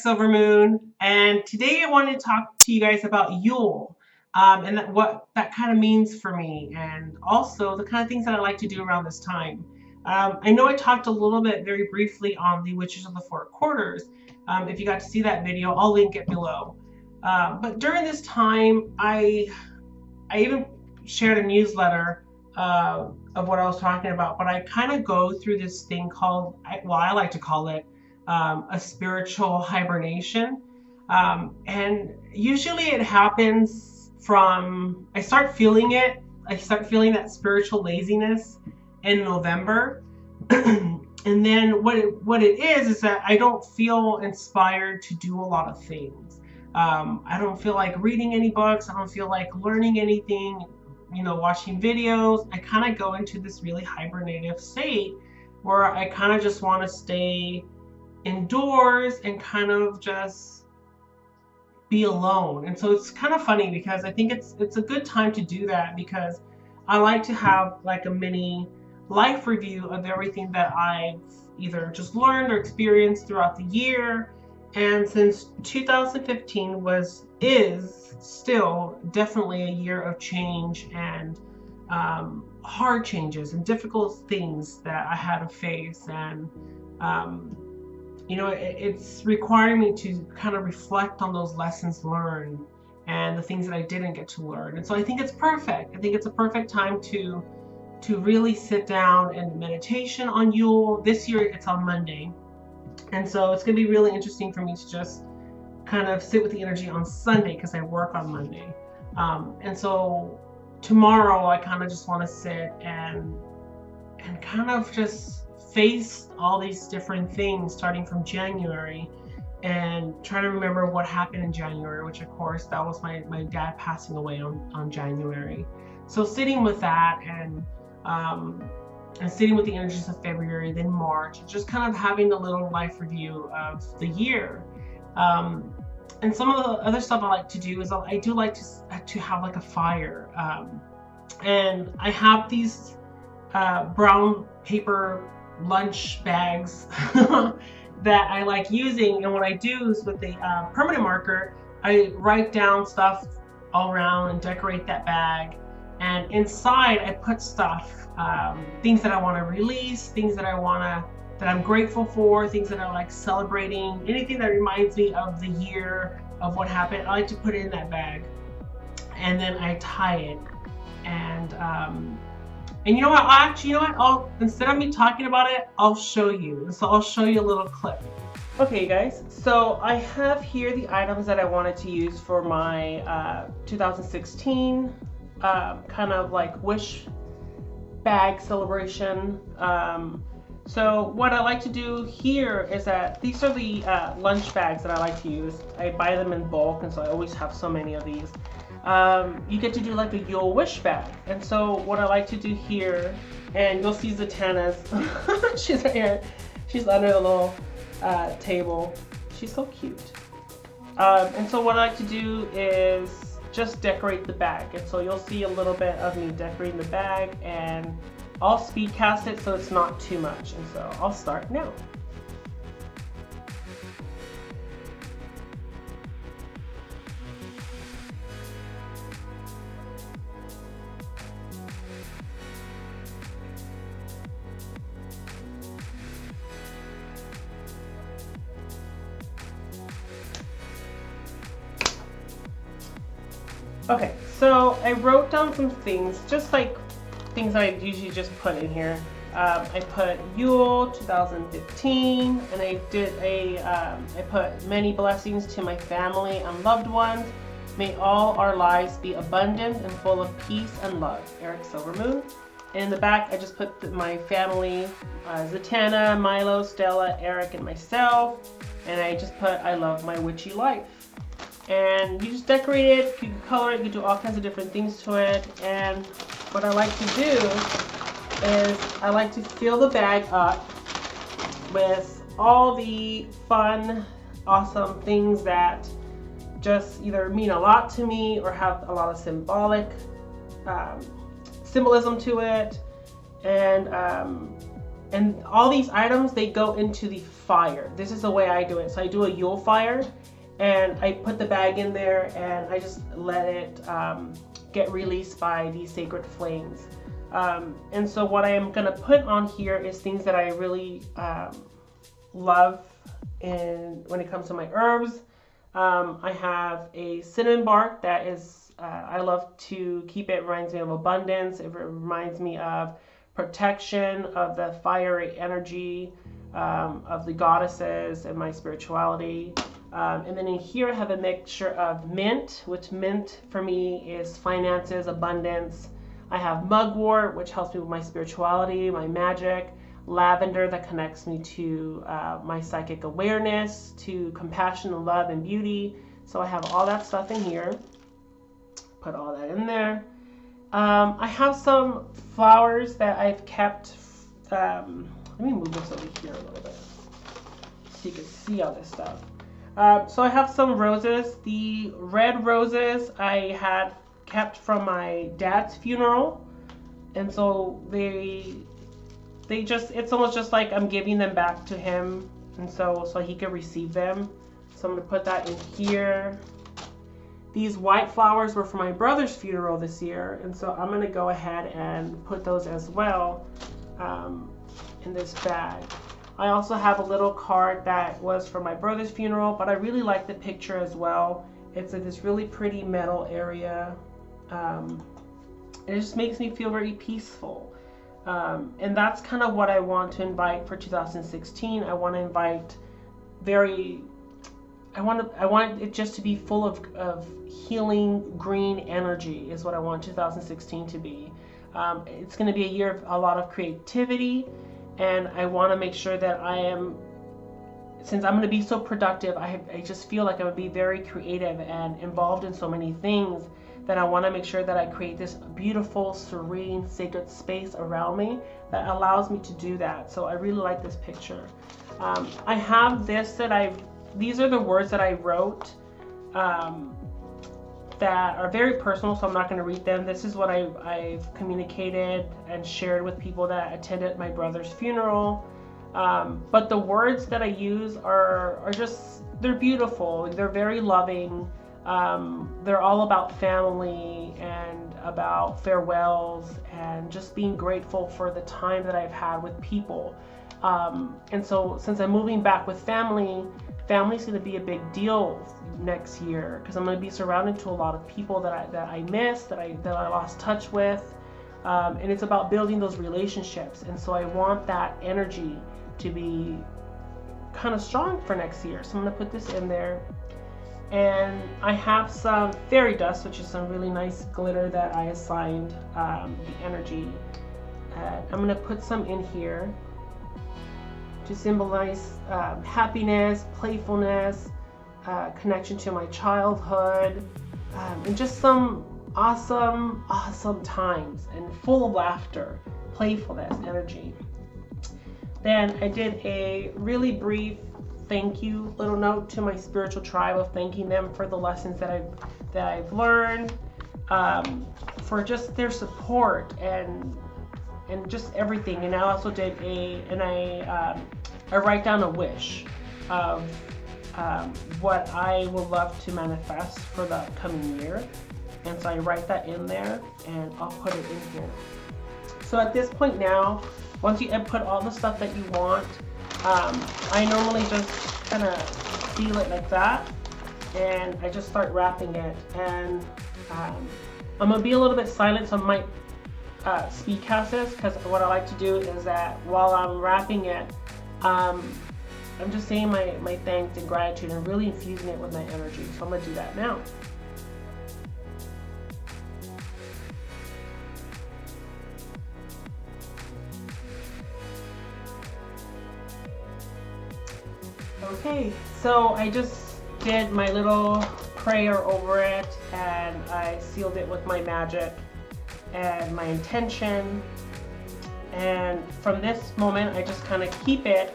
Silver Moon, and today I wanted to talk to you guys about Yule, and what that kind of means for me, and also the kind of things that I like to do around this time. I know I talked a little bit very briefly on the Witches of the Four Quarters. If you got to see that video, I'll link it below. But during this time, I even shared a newsletter of what I was talking about, but I kind of go through this thing called, well, I like to call it a spiritual hibernation. And usually it happens from, I start feeling that spiritual laziness in November. And then what it is that I don't feel inspired to do a lot of things. I don't feel like reading any books. I don't feel like learning anything, watching videos. I kind of go into this really hibernative state where I kind of just want to stay indoors and kind of just be alone. And so it's kind of funny because I think it's a good time to do that, because I like to have like a mini life review of everything that I've either just learned or experienced throughout the year. And since 2015 is still definitely a year of change and hard changes and difficult things that I had to face, and it's requiring me to kind of reflect on those lessons learned and the things that I didn't get to learn. And so I think it's perfect. I think it's a perfect time to really sit down and meditation on Yule. This year it's on Monday. And so it's going to be really interesting for me to just kind of sit with the energy on Sunday, because I work on Monday. And so tomorrow I kind of just want to sit and kind of just face all these different things starting from January, and try to remember what happened in January, which of course that was my dad passing away on January. So sitting with that and sitting with the energies of February, then March, just kind of having a little life review of the year. And some of the other stuff I like to do is I do like to have like a fire. And I have these brown paper lunch bags that I like using. And what I do is with the permanent marker, I write down stuff all around and decorate that bag. And inside I put stuff, things that I want to release, things that I'm grateful for, things that I like celebrating, anything that reminds me of the year of what happened. I like to put it in that bag, and then I tie it. And you know what? Instead of me talking about it, I'll show you. So I'll show you a little clip. Okay, guys. So I have here the items that I wanted to use for my 2016 kind of like wish bag celebration. So what I like to do here is that these are the lunch bags that I like to use. I buy them in bulk, and so I always have so many of these. You get to do like a Yule Wish Bag. And so what I like to do here, and you'll see Zatanna's, she's right here. She's under the little table. She's so cute. And so what I like to do is just decorate the bag. And so you'll see a little bit of me decorating the bag, and I'll speed cast it so it's not too much. And so I'll start now. Okay, so I wrote down some things, just like things I usually just put in here. I put Yule 2015, and I put many blessings to my family and loved ones. May all our lives be abundant and full of peace and love. Eric Silvermoon. In the back, I just put my family, Zatanna, Milo, Stella, Eric, and myself. And I just put, I love my witchy life. And you just decorate it, you can color it, you can do all kinds of different things to it. And what I like to do is I like to fill the bag up with all the fun, awesome things that just either mean a lot to me or have a lot of symbolism to it. And And all these items, they go into the fire. This is the way I do it. So I do a Yule fire, and I put the bag in there, and I just let it get released by these sacred flames. And so what I am going to put on here is things that I really love when it comes to my herbs. I have a cinnamon bark that is, I love to keep it. It reminds me of abundance. It reminds me of protection, of the fiery energy, of the goddesses and my spirituality. And then in here I have a mixture of mint, which mint for me is finances, abundance. I have mugwort, which helps me with my spirituality, my magic. Lavender, that connects me to my psychic awareness, to compassion and love and beauty. So I have all that stuff in here. Put all that in there. I have some flowers that I've kept. Let me move this over here a little bit so you can see all this stuff. So I have some roses. The red roses I had kept from my dad's funeral, and so they just, it's almost just like I'm giving them back to him, and so he can receive them. So I'm gonna put that in here. These white flowers were for my brother's funeral this year, and so I'm gonna go ahead and put those as well in this bag. I also have a little card that was for my brother's funeral, but I really like the picture as well. It's like this really pretty metal area. It just makes me feel very peaceful. And that's kind of what I want to invite for 2016. I want to invite I want it just to be full of healing green energy is what I want 2016 to be. It's going to be a year of a lot of creativity, and I want to make sure that since I'm going to be so productive, I just feel like I'm going to be very creative and involved in so many things, that I want to make sure that I create this beautiful, serene, sacred space around me that allows me to do that. So I really like this picture. I have this these are the words that I wrote that are very personal, so I'm not going to read them. This is what I've communicated and shared with people that attended my brother's funeral. But the words that I use are just, they're beautiful. They're very loving. They're all about family and about farewells and just being grateful for the time that I've had with people. And so since I'm moving back with family's going to be a big deal next year, because I'm going to be surrounded to a lot of people that I miss, that I lost touch with. And it's about building those relationships. And so I want that energy to be kind of strong for next year. So I'm going to put this in there. And I have some fairy dust, which is some really nice glitter that I assigned the energy. I'm going to put some in here to symbolize happiness, playfulness, connection to my childhood, and just some awesome times and full of laughter, playfulness, energy. Then I did a really brief thank you little note to my spiritual tribe, of thanking them for the lessons that I've learned, for just their support and just everything. And I also did I write down a wish of what I would love to manifest for the upcoming year. And so I write that in there, and I'll put it in here. So at this point now, once you input all the stuff that you want, I normally just kind of seal it like that, and I just start wrapping it. And I'm gonna be a little bit silent, so I might speed cast this, because what I like to do is that while I'm wrapping it, I'm just saying my thanks and gratitude and really infusing it with my energy. So I'm gonna do that now. Okay, so I just did my little prayer over it, and I sealed it with my magic and my intention. And from this moment, I just kind of keep it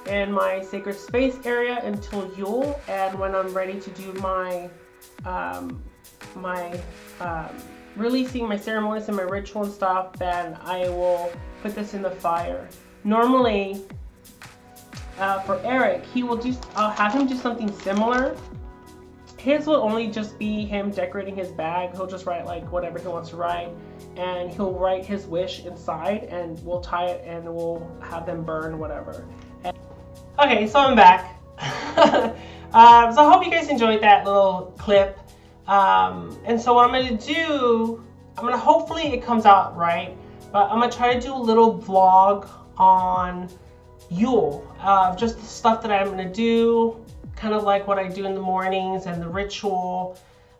in my sacred space area until Yule. And when I'm ready to do my releasing my ceremonies and my ritual and stuff, then I will put this in the fire. Normally, for Eric, I'll have him do something similar. His will only just be him decorating his bag. He'll just write like whatever he wants to write, and he'll write his wish inside, and we'll tie it and we'll have them burn whatever. Okay, so I'm back. So I hope you guys enjoyed that little clip. And so what I'm gonna do, hopefully it comes out right, but I'm gonna try to do a little vlog on Yule, just the stuff that I'm gonna do, kind of like what I do in the mornings and the ritual,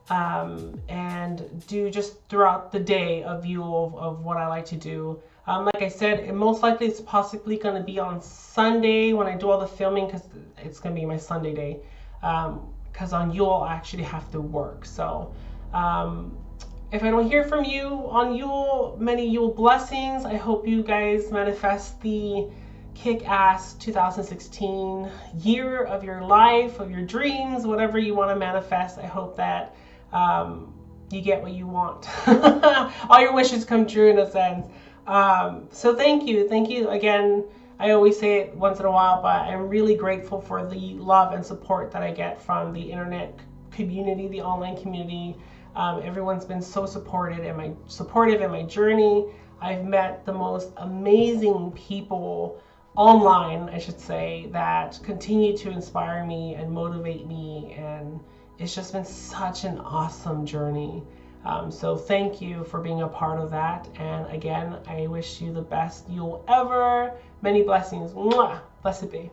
and do just throughout the day of Yule of what I like to do. Like I said, it most likely it's possibly going to be on Sunday when I do all the filming, because it's going to be my Sunday day, because on Yule I actually have to work. So if I don't hear from you on Yule, many Yule blessings. I hope you guys manifest the kick-ass 2016 year of your life, of your dreams, whatever you want to manifest. I hope that you get what you want. All your wishes come true in a sense. So thank you again. I always say it once in a while, but I'm really grateful for the love and support that I get from the internet community, the online community. Everyone's been so supportive in my journey. I've met the most amazing people online, I should say, that continue to inspire me and motivate me, and it's just been such an awesome journey. So thank you for being a part of that, and again, I wish you the best Yule ever. Many blessings. Mwah! Blessed be.